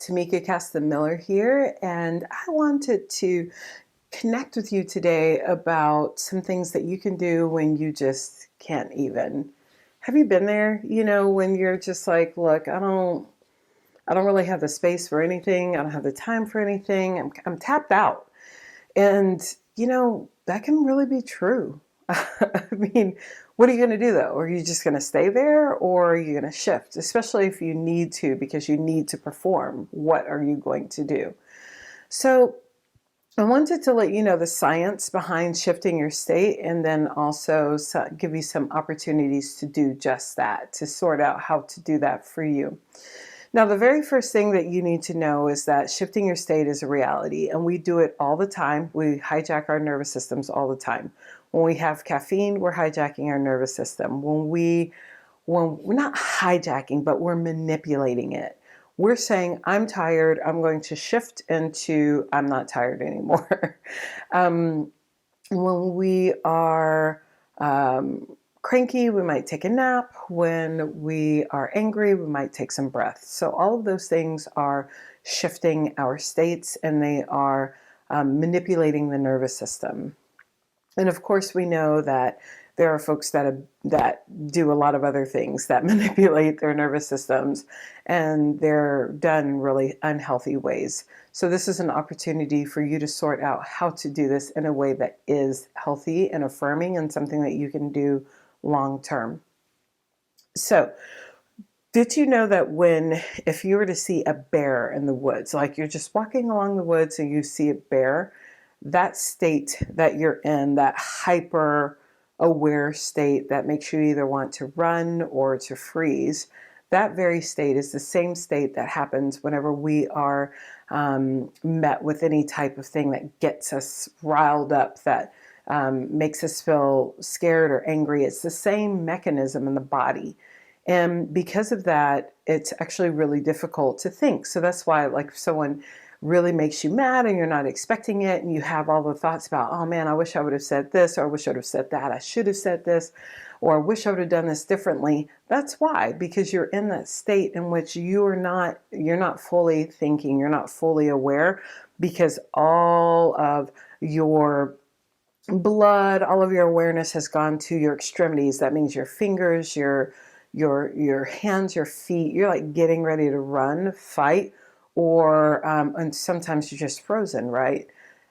Tamika Caston-Miller here, and I wanted to connect with you today about some things that you can do when you just can't even. Have you been there? When you're just like, look, I don't really have the space for anything. I don't have the time for anything. I'm tapped out. And, that can really be true. I mean, what are you going to do though? Are you just going to stay there or are you going to shift? Especially if you need to, because you need to perform. What are you going to do? So I wanted to let you know the science behind shifting your state and then also give you some opportunities to do just that, to sort out how to do that for you. Now, the very first thing that you need to know is that shifting your state is a reality, and we do it all the time. We hijack our nervous systems all the time. When we have caffeine, we're hijacking our nervous system. When we're not hijacking, but we're manipulating it. We're saying, I'm tired, I'm going to shift into I'm not tired anymore. When we are cranky, we might take a nap. When we are angry, we might take some breaths. So all of those things are shifting our states, and they are manipulating the nervous system. And of course, we know that there are folks that do a lot of other things that manipulate their nervous systems, and they're done in really unhealthy ways. So this is an opportunity for you to sort out how to do this in a way that is healthy and affirming and something that you can do long term. So, did you know that if you were to see a bear in the woods, like you're just walking along the woods and you see a bear, that state that you're in, that hyper aware state that makes you either want to run or to freeze, that very state is the same state that happens whenever we are met with any type of thing that gets us riled up, that makes us feel scared or angry. It's the same mechanism in the body. And because of that, it's actually really difficult to think. So that's why, like, if someone really makes you mad and you're not expecting it, and you have all the thoughts about, oh man, I wish I would have said this, or I wish I would have said that, I should have said this, or I wish I would have done this differently. That's why, because you're in that state in which you're not fully thinking, you're not fully aware, because all of your blood, all of your awareness has gone to your extremities. That means your fingers, your hands, your feet. You're like getting ready to run, fight, or and sometimes you're just frozen, right?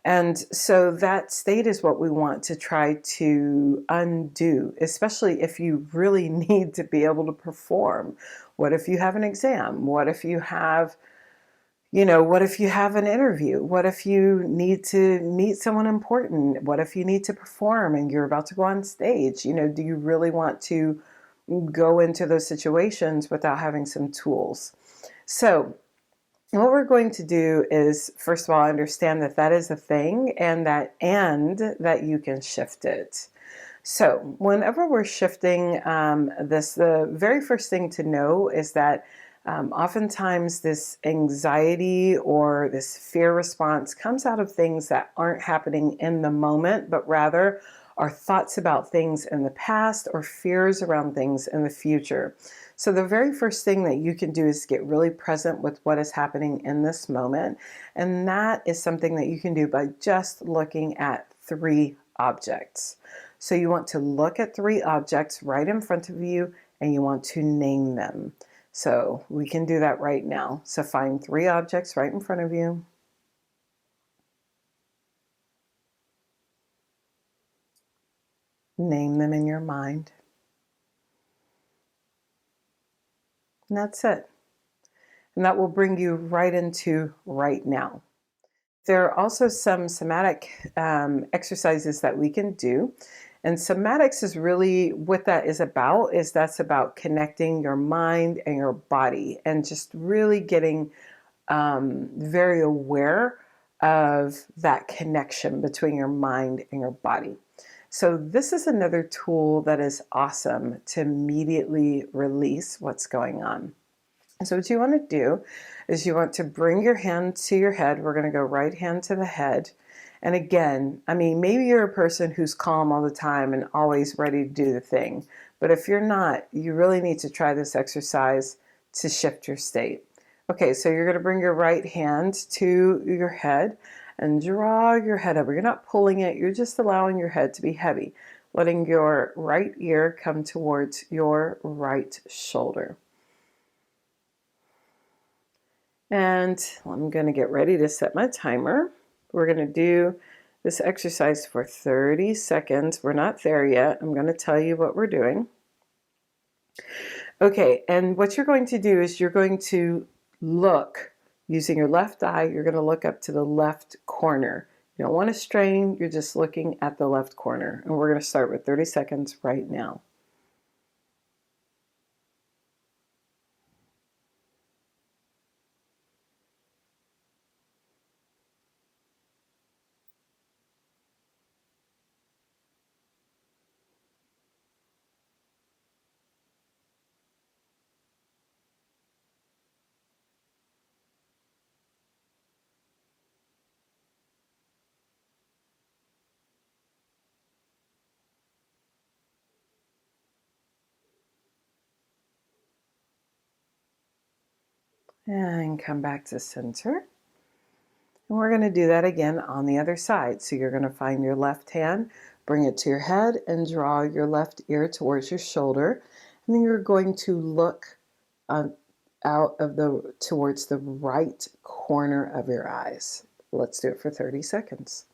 And so that state is what we want to try to undo, especially if you really need to be able to perform. What if you have an exam? What if you have an interview? What if you need to meet someone important? What if you need to perform and you're about to go on stage? Do you really want to go into those situations without having some tools? So what we're going to do is, first of all, understand that that is a thing, and that you can shift it. So whenever we're shifting the very first thing to know is that oftentimes this anxiety or this fear response comes out of things that aren't happening in the moment, but rather are thoughts about things in the past or fears around things in the future. So the very first thing that you can do is get really present with what is happening in this moment. And that is something that you can do by just looking at 3 objects. So you want to look at 3 objects right in front of you, and you want to name them. So we can do that right now. So find 3 objects right in front of you. Name them in your mind. And that's it. And that will bring you right into right now. There are also some somatic exercises that we can do. And somatics is really what that is about, that's about connecting your mind and your body and just really getting very aware of that connection between your mind and your body. So this is another tool that is awesome to immediately release what's going on. So what you want to do is you want to bring your hand to your head. We're going to go right hand to the head. And again, maybe you're a person who's calm all the time and always ready to do the thing. But if you're not, you really need to try this exercise to shift your state. Okay, so you're going to bring your right hand to your head and draw your head over. You're not pulling it, you're just allowing your head to be heavy, letting your right ear come towards your right shoulder. And I'm going to get ready to set my timer. We're going to do this exercise for 30 seconds. We're not there yet. I'm going to tell you what we're doing. Okay, and what you're going to do is you're going to look using your left eye. You're going to look up to the left corner. You don't want to strain, you're just looking at the left corner. And we're going to start with 30 seconds right now. And come back to center. And we're going to do that again on the other side. So you're going to find your left hand, bring it to your head, and draw your left ear towards your shoulder. And then you're going to look towards the right corner of your eyes. Let's do it for 30 seconds.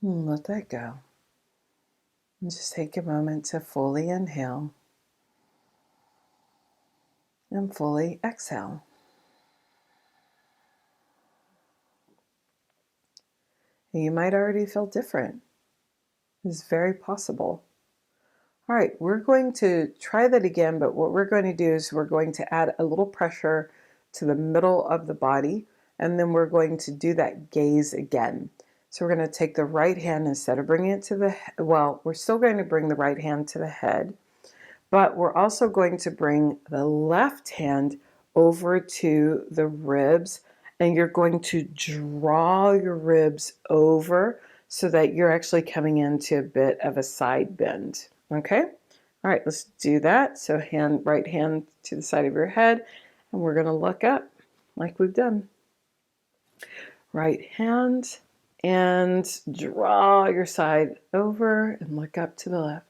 And let that go. And just take a moment to fully inhale and fully exhale. And you might already feel different. It's very possible. All right, we're going to try that again, but what we're going to do is we're going to add a little pressure to the middle of the body, and then we're going to do that gaze again. So we're going to take the right hand instead of bringing it to the, we're still going to bring the right hand to the head, but we're also going to bring the left hand over to the ribs, and you're going to draw your ribs over so that you're actually coming into a bit of a side bend. Okay? All right, let's do that. So right hand to the side of your head, and we're going to look up like we've done. Right hand, and draw your side over and look up to the left.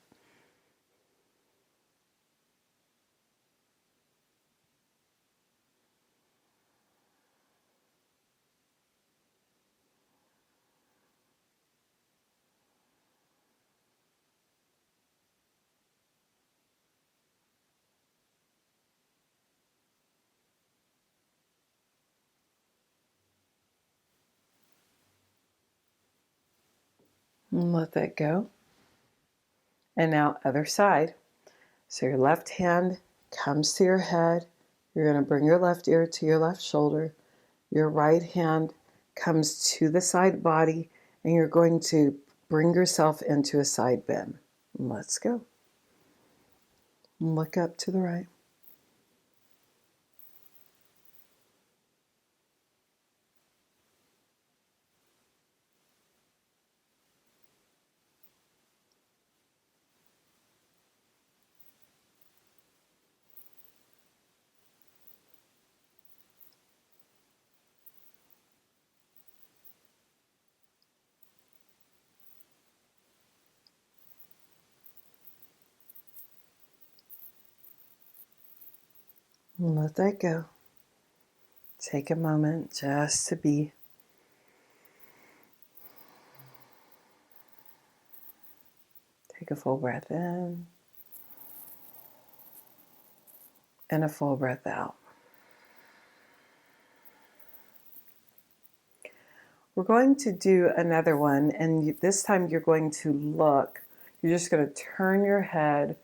And let that go. And now other side. So your left hand comes to your head. You're going to bring your left ear to your left shoulder. Your right hand comes to the side body, and you're going to bring yourself into a side bend. Let's go. Look up to the right. Let that go. Take a moment just to be. Take a full breath in and a full breath out. We're going to do another one, and this time you're going to look. You're just going to turn your head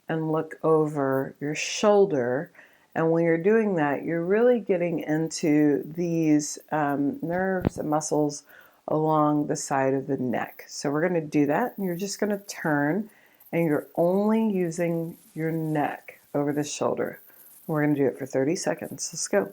and look over your shoulder, And when you're doing that, you're really getting into these nerves and muscles along the side of the neck. So we're going to do that. And you're just going to turn, and you're only using your neck over the shoulder. We're going to do it for 30 seconds. Let's go.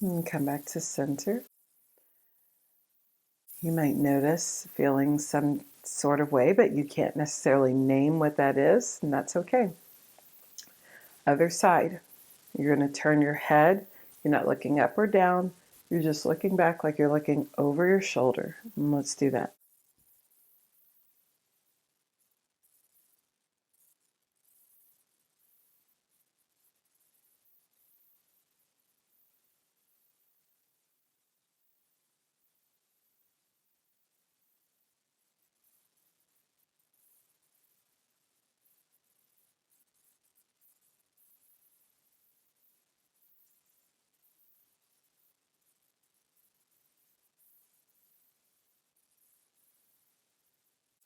And come back to center. You might notice feeling some sort of way, but you can't necessarily name what that is, and that's okay. Other side. You're going to turn your head. You're not looking up or down. You're just looking back like you're looking over your shoulder. And let's do that.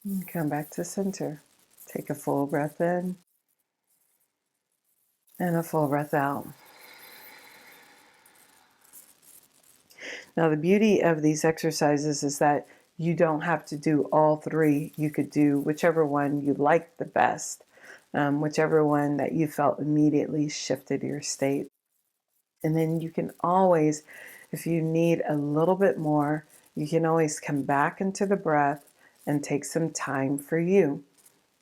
And come back to center. Take a full breath in and a full breath out. Now, the beauty of these exercises is that you don't have to do all three. You could do whichever one you liked the best, whichever one that you felt immediately shifted your state. And then you can always, if you need a little bit more, you can always come back into the breath and take some time for you.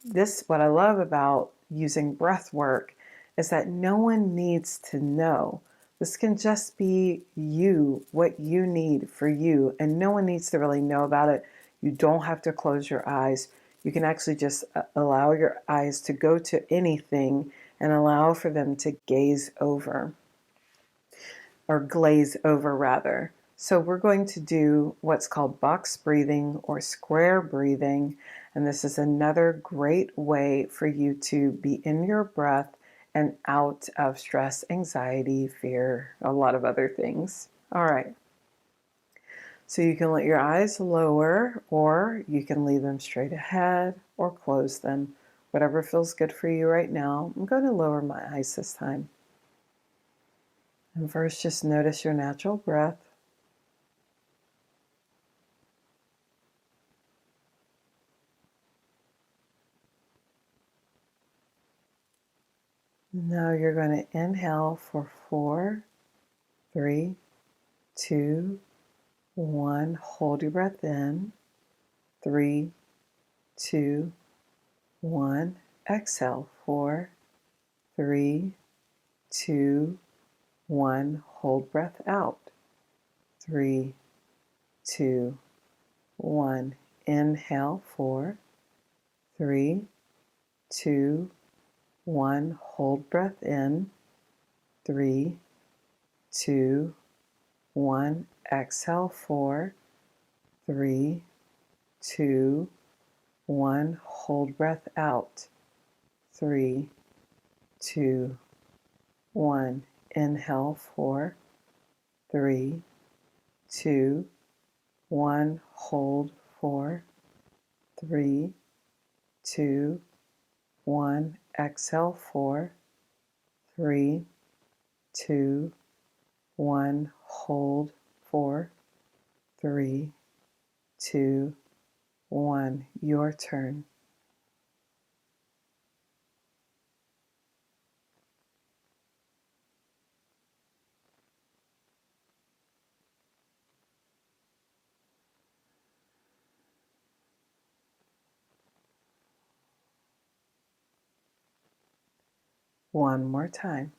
This, what I love about using breath work, is that no one needs to know. This can just be you, what you need for you, and no one needs to really know about it. You don't have to close your eyes. You can actually just allow your eyes to go to anything and allow for them to gaze over, or glaze over rather. So we're going to do what's called box breathing or square breathing. And this is another great way for you to be in your breath and out of stress, anxiety, fear, a lot of other things. All right. So you can let your eyes lower, or you can leave them straight ahead or close them. Whatever feels good for you right now. I'm going to lower my eyes this time. And first, just notice your natural breath. Now you're going to inhale for 4, 3, 2, 1. Hold your breath in. 3, 2, 1. Exhale. 4, 3, 2, 1. Hold breath out. 3, 2, 1. Inhale. 4, 3, 2, 1. Hold breath in. 3, 2, 1. Exhale. 4, 3, 2, 1. Hold breath out. 3, 2, 1. Inhale. 4, 3, 2, 1. Hold. 4, 3, 2, 1. Exhale. 4, 3, 2, 1. Hold. 4, 3, 2, 1. Your turn. One more time.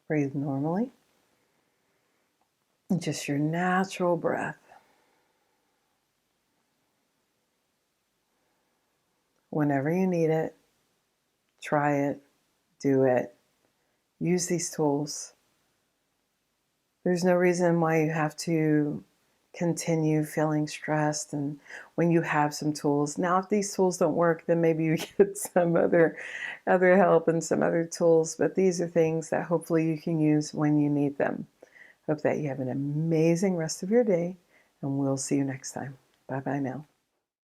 Breathe normally. Just your natural breath. Whenever you need it, try it, do it, use these tools. There's no reason why you have to continue feeling stressed and when you have some tools. Now, if these tools don't work, then maybe you get some other help and some other tools, but these are things that hopefully you can use when you need them. Hope that you have an amazing rest of your day, and we'll see you next time. Bye-bye now.